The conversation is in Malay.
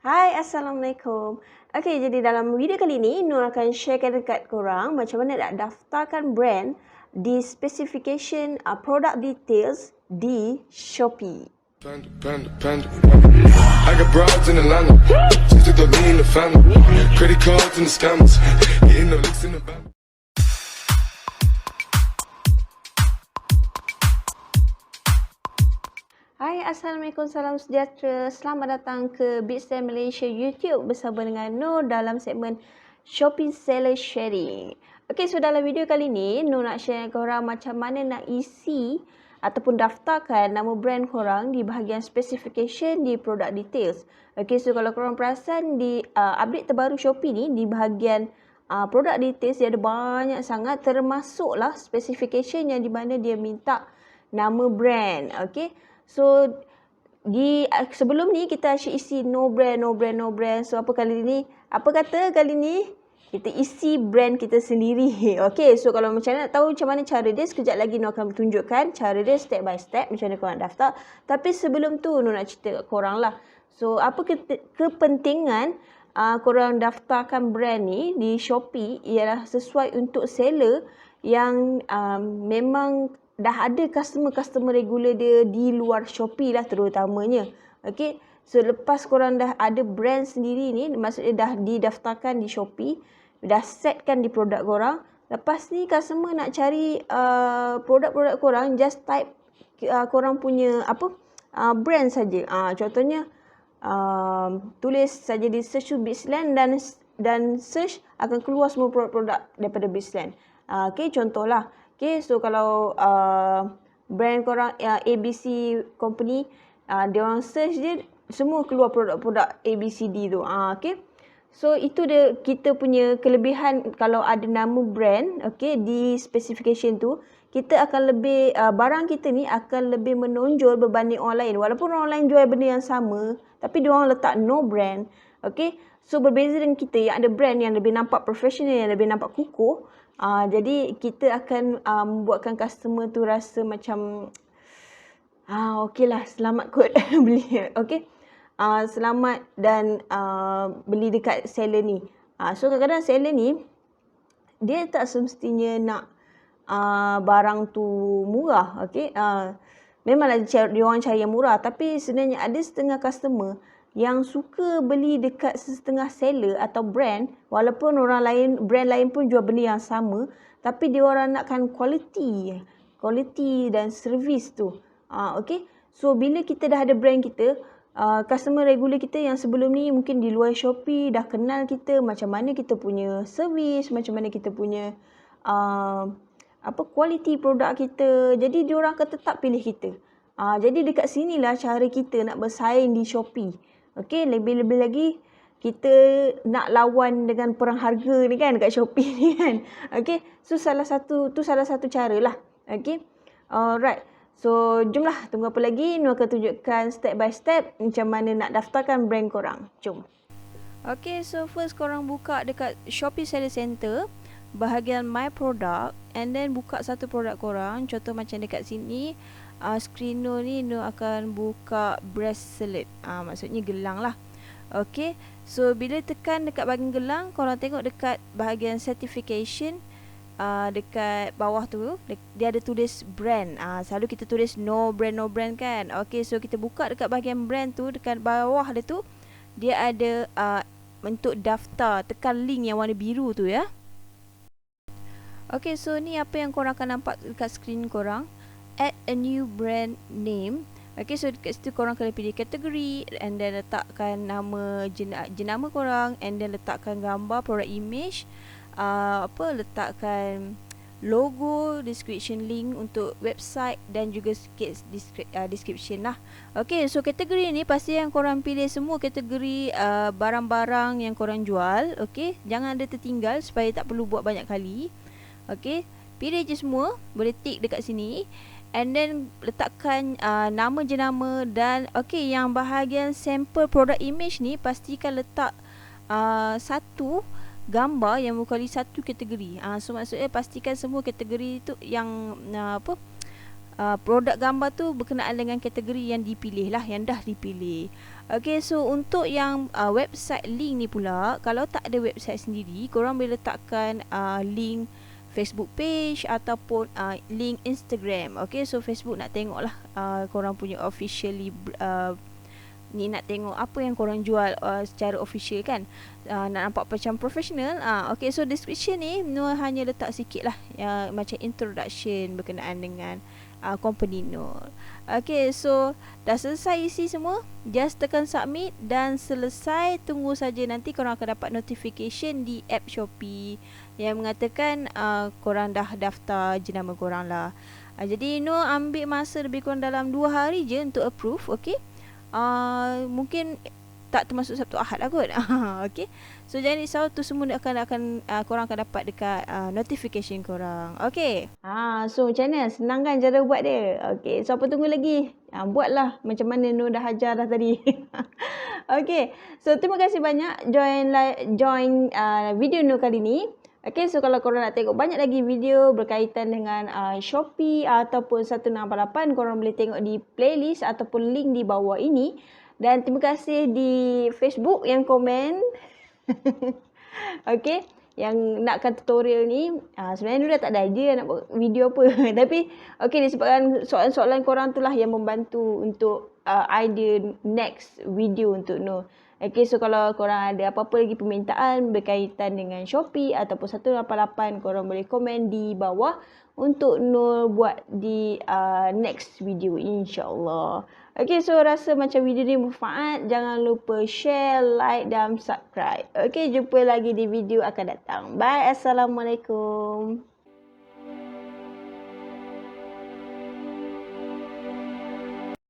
Hai, Assalamualaikum. Okey, jadi dalam video kali ni, Nur akan sharekan dekat korang macam mana nak daftarkan brand di specification product details di Shopee. I got broads in Atlanta, just to me in the family, credit cards and the scammers, getting no licks in the bank. Hai, Assalamualaikum, salam sejahtera. Selamat datang ke Bitstamp Malaysia YouTube bersama dengan Nur dalam segmen Shopee Seller Sharing. Okey, so dalam video kali ni, Nur nak share dengan korang macam mana nak isi ataupun daftarkan nama brand korang di bahagian specification di product details. Okey, so kalau korang perasan di update terbaru Shopee ni, di bahagian product details dia ada banyak sangat, termasuklah specification yang di mana dia minta nama brand. Okey. So di sebelum ni kita asyik isi no brand. So apa kata kali ni kita isi brand kita sendiri. Okey, so kalau macam nak tahu macam mana cara dia, sekejap lagi Nur akan tunjukkan cara dia step by step macam mana korang daftar. Tapi sebelum tu Nur nak cerita kat korang lah. So apa kepentingan korang daftarkan brand ni di Shopee ialah sesuai untuk seller yang memang dah ada customer regular dia di luar Shopee lah terutamanya. Okey. So lepas korang dah ada brand sendiri ni, maksudnya dah didaftarkan di Shopee, dah setkan di produk korang. Lepas ni customer nak cari produk-produk korang, just type korang punya brand saja. Contohnya tulis saja di search to Bitstamp dan search akan keluar semua produk-produk daripada Bitstamp. Okey, contohlah. Okay, so kalau brand korang ABC company, dia orang search je semua keluar produk-produk ABCD tu. Okay. So itu dia kita punya kelebihan kalau ada nama brand, okay, di specification tu, kita akan lebih barang kita ni akan lebih menonjol berbanding orang lain. Walaupun orang lain jual benda yang sama, tapi dia orang letak no brand. Okay. So berbeza dengan kita yang ada brand yang lebih nampak profesional, yang lebih nampak kukuh. Jadi kita akan membuatkan customer tu rasa macam okey lah, selamat kot beli. Okey. Selamat dan beli dekat seller ni. So kadang-kadang seller ni dia tak semestinya nak barang tu murah. Okey. Memanglah dia orang cari yang murah, tapi sebenarnya ada setengah customer yang suka beli dekat setengah seller atau brand, walaupun brand lain pun jual benda yang sama, tapi dia orang nakkan quality dan servis tu. Okay. So bila kita dah ada brand kita, customer regular kita yang sebelum ni mungkin di luar Shopee dah kenal kita, macam mana kita punya servis, macam mana kita punya quality produk kita. Jadi dia orang akan tetap pilih kita. Jadi dekat sinilah cara kita nak bersaing di Shopee. Okey, lebih-lebih lagi kita nak lawan dengan perang harga ni kan dekat Shopee ni kan. Okey, so salah satu cara lah. Okey. Alright. So jomlah, tunggu apa lagi, Nur akan tunjukkan step by step macam mana nak daftarkan brand korang. Jom. Okey, so first korang buka dekat Shopee Seller Center, bahagian My Product, and then buka satu produk korang. Contoh macam dekat sini, screen Nur ni, Nur akan buka bracelet. Maksudnya gelang lah. Okay. So bila tekan dekat bahagian gelang, korang tengok dekat bahagian certification, dekat bawah tu dia ada tulis brand. Selalu kita tulis no brand kan. Okay, so kita buka dekat bahagian brand tu, dekat bawah dia tu dia ada untuk daftar. Tekan link yang warna biru tu ya. Okay, so ni apa yang korang akan nampak dekat screen korang. Add a new brand name. Okay, so dekat situ korang kena pilih kategori, and then letakkan nama jenama korang, and then letakkan gambar produk image, letakkan logo, description link untuk website, dan juga sikit description lah. Okay, so kategori ni pasti yang korang pilih semua kategori barang-barang yang korang jual. Okay, jangan ada tertinggal supaya tak perlu buat banyak kali. Okay, pilih je semua, boleh tick dekat sini. And then letakkan nama jenama, dan okay, yang bahagian sampel produk image ni pastikan letak satu gambar yang mengkali satu kategori. So maksudnya pastikan semua kategori tu yang produk gambar tu berkenaan dengan kategori yang dipilih lah, yang dah dipilih. Okay, so untuk yang website link ni pula, kalau tak ada website sendiri, korang boleh letakkan link Facebook page ataupun link Instagram. Okay, so Facebook nak tengok lah korang punya officially ni, nak tengok apa yang korang jual secara official kan, nak nampak macam profesional. Okay, so description ni Nur hanya letak sikit lah macam introduction berkenaan dengan company Nur. Okay, so dah selesai isi semua, just tekan submit dan selesai. Tunggu saja, nanti korang akan dapat notification di app Shopee yang mengatakan korang dah daftar jenama korang lah. Jadi Nur ambil masa lebih kurang dalam 2 hari je untuk approve. Okay, mungkin tak termasuk Sabtu Ahad lah kot. Okay, so jangan risau, tu semua akan korang akan dapat dekat notification korang. Okay, so macam mana? Senang kan cara buat dia? Okay, so apa tunggu lagi? Buatlah macam mana Nur dah ajar dah tadi. Okay, so terima kasih banyak join video Nur kali ni. Okay, so kalau korang nak tengok banyak lagi video berkaitan dengan Shopee ataupun 168, korang boleh tengok di playlist ataupun link di bawah ini. Dan terima kasih di Facebook yang komen. Okay, yang nakkan tutorial ni. Sebenarnya Nur dah tak ada idea nak buat video apa. Tapi okay, disebabkan soalan-soalan korang tu lah yang membantu untuk idea next video untuk Nur. Okay, so kalau korang ada apa-apa lagi permintaan berkaitan dengan Shopee ataupun 188, korang boleh komen di bawah untuk Nur buat di next video, insyaAllah. Okay, so rasa macam video ni bermanfaat. Jangan lupa share, like dan subscribe. Okay, jumpa lagi di video akan datang. Bye, Assalamualaikum.